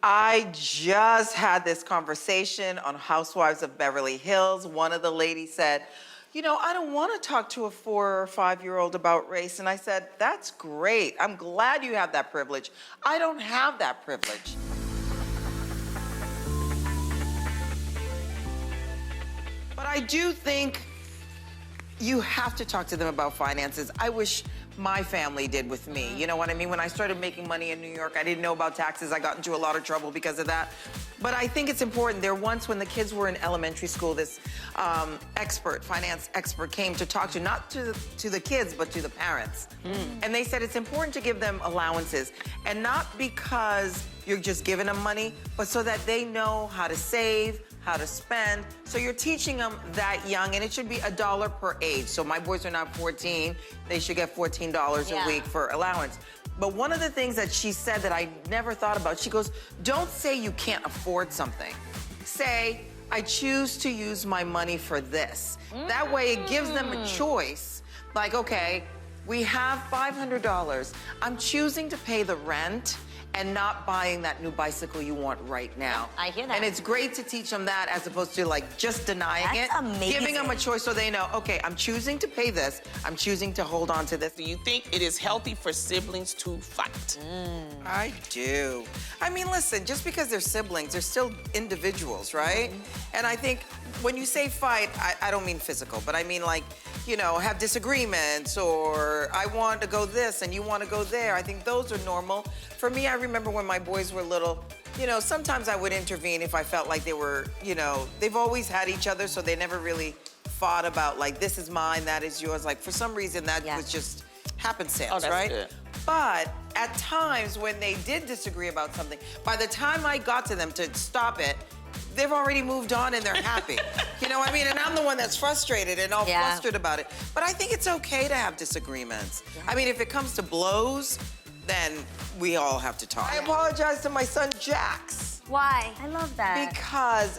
I just had this conversation on Housewives of Beverly Hills. One of the ladies said, you know, I don't want to talk to a 4 or 5-year-old about race. And I said, that's great. I'm glad you have that privilege. I don't have that privilege. But I do think you have to talk to them about finances. I wish my family did with me. You know what I mean? When I started making money in New York, I didn't know about taxes. I got into a lot of trouble because of that. But I think it's important. There once, when the kids were in elementary school, this finance expert came to talk to, not to the kids, but to the parents. And they said it's important to give them allowances. And not because you're just giving them money, but so that they know how to save, how to spend. So you're teaching them that young, and it should be $1 per age. So my boys are now 14. They should get $14 a week for allowance. But one of the things that she said that I never thought about, she goes, don't say you can't afford something. Say, I choose to use my money for this. That way it gives them a choice. Like, okay, we have $500. I'm choosing to pay the rent and not buying that new bicycle you want right now. I hear that. And it's great to teach them that as opposed to like just denying it. That's amazing. Giving them a choice so they know, okay, I'm choosing to pay this. I'm choosing to hold on to this. Do you think it is healthy for siblings to fight? I do. I mean, listen, just because they're siblings, they're still individuals, right? And I think when you say fight, I don't mean physical, but I mean like, you know, have disagreements, or I want to go this and you want to go there. I think those are normal. For me, I remember when my boys were little, you know, sometimes I would intervene if I felt like they were, you know, they've always had each other, so they never really fought about like, this is mine, that is yours. Like, for some reason, that was just happenstance, Oh, that's right? good. But at times when they did disagree about something, by the time I got to them to stop it, they've already moved on and they're happy. You know what I mean? And I'm the one that's frustrated and all flustered about it. But I think it's okay to have disagreements. I mean, if it comes to blows, then we all have to talk. I apologize to my son, Jax. Why? I love that. Because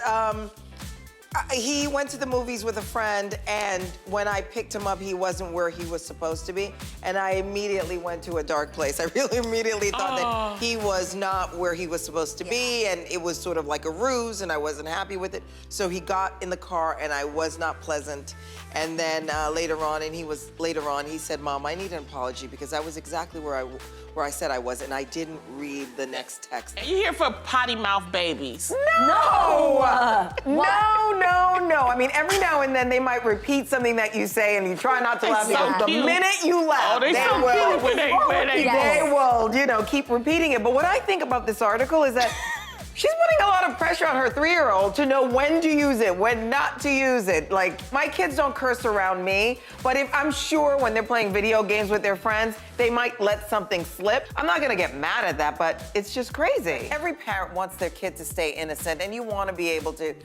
he went to the movies with a friend, and when I picked him up, he wasn't where he was supposed to be. And I immediately went to a dark place. I really immediately thought that he was not where he was supposed to be, and it was sort of like a ruse, and I wasn't happy with it. So he got in the car, and I was not pleasant. And then later on, he said, Mom, I need an apology because I was exactly where I said I was, and I didn't read the next text. Are you here for potty mouth babies? No! No. I mean, every now and then they might repeat something that you say, and you try not to laugh. So because the minute you laugh, they so will. Cute when they They will, you know, keep repeating it. But what I think about this article is that she's putting a lot of pressure on her 3-year-old to know when to use it, when not to use it. Like, my kids don't curse around me, but if I'm sure when they're playing video games with their friends, they might let something slip. I'm not gonna get mad at that, but it's just crazy. Every parent wants their kid to stay innocent, and you wanna be able to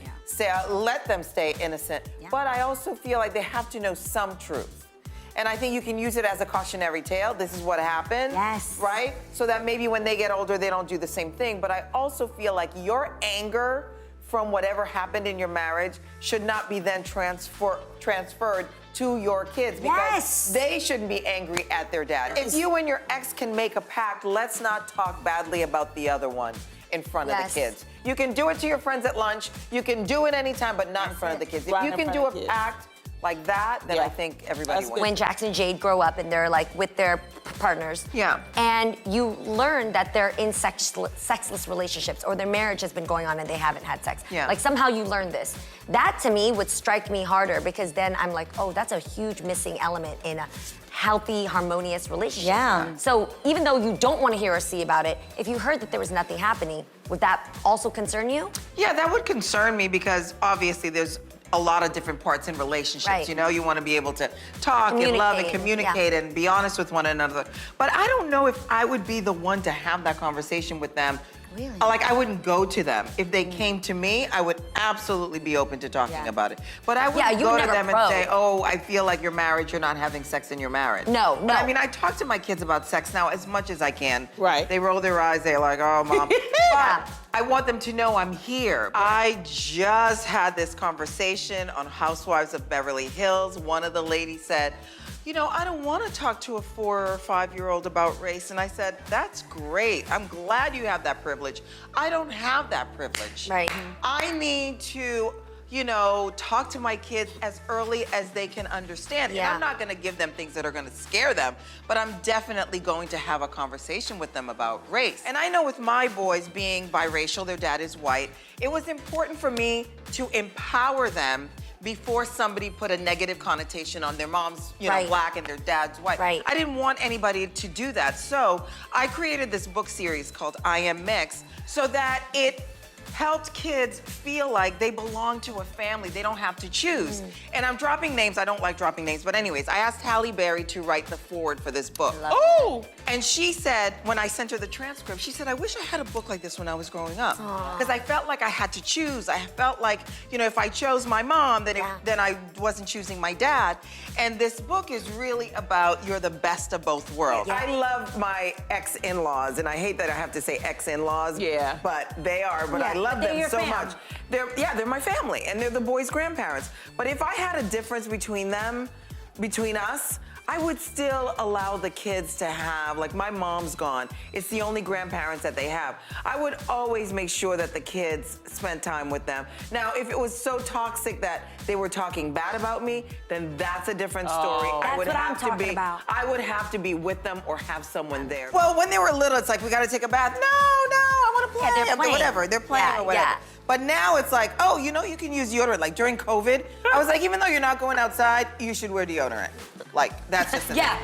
let them stay innocent. But I also feel like they have to know some truth. And I think you can use it as a cautionary tale. This is what happened, right? So that maybe when they get older, they don't do the same thing. But I also feel like your anger from whatever happened in your marriage should not be then transferred to your kids, because they shouldn't be angry at their dad. If you and your ex can make a pact, let's not talk badly about the other one in front of the kids. You can do it to your friends at lunch. You can do it anytime, but not in front of the kids. If you can do a pact like that, then I think everybody wins. When Jax and Jade grow up and they're like with their partners, and you learn that they're in sexless relationships, or their marriage has been going on and they haven't had sex. Like, somehow you learn this. That to me would strike me harder, because then I'm like, oh, that's a huge missing element in a healthy, harmonious relationship. So even though you don't want to hear or see about it, if you heard that there was nothing happening, would that also concern you? Yeah, that would concern me, because obviously there's a lot of different parts in relationships. You know, you want to be able to talk and love and communicate and be honest with one another. But I don't know if I would be the one to have that conversation with them. Really? Like, I wouldn't go to them. If they came to me, I would absolutely be open to talking about it. But I wouldn't go to them and say, oh, I feel like you're married, you're not having sex in your marriage. No. But I mean, I talk to my kids about sex now as much as I can. Right. They roll their eyes, they're like, oh, Mom. But I want them to know I'm here. I just had this conversation on Housewives of Beverly Hills. One of the ladies said, you know, I don't want to talk to a 4 or 5-year-old about race. And I said, that's great. I'm glad you have that privilege. I don't have that privilege. Right. I need to, you know, talk to my kids as early as they can understand. Yeah. And I'm not going to give them things that are going to scare them, but I'm definitely going to have a conversation with them about race. And I know with my boys being biracial, their dad is white, it was important for me to empower them before somebody put a negative connotation on their mom's, you know, black and their dad's white. Right. I didn't want anybody to do that. So I created this book series called I Am Mixed so that it helped kids feel like they belong to a family. They don't have to choose. And I'm dropping names. I don't like dropping names. But anyways, I asked Halle Berry to write the foreword for this book. Oh! And she said, when I sent her the transcript, she said, I wish I had a book like this when I was growing up. Because I felt like I had to choose. I felt like, you know, if I chose my mom, then, then I wasn't choosing my dad. And this book is really about you're the best of both worlds. I love my ex-in-laws, and I hate that I have to say ex-in-laws, but they are, but I love them so much. They're my family, and they're the boys' grandparents. But if I had a difference between them, between us, I would still allow the kids to have, like my mom's gone, it's the only grandparents that they have. I would always make sure that the kids spent time with them. Now, if it was so toxic that they were talking bad about me, then that's a different story. That's what I'm talking about. I would have to be with them or have someone there. Well, when they were little, it's like, we gotta take a bath. No, I wanna play. Yeah, they're playing. Whatever, they're playing or whatever. But now it's like, oh, you know, you can use deodorant. Like during COVID, I was like, even though you're not going outside, you should wear deodorant. Like, that's just Yeah.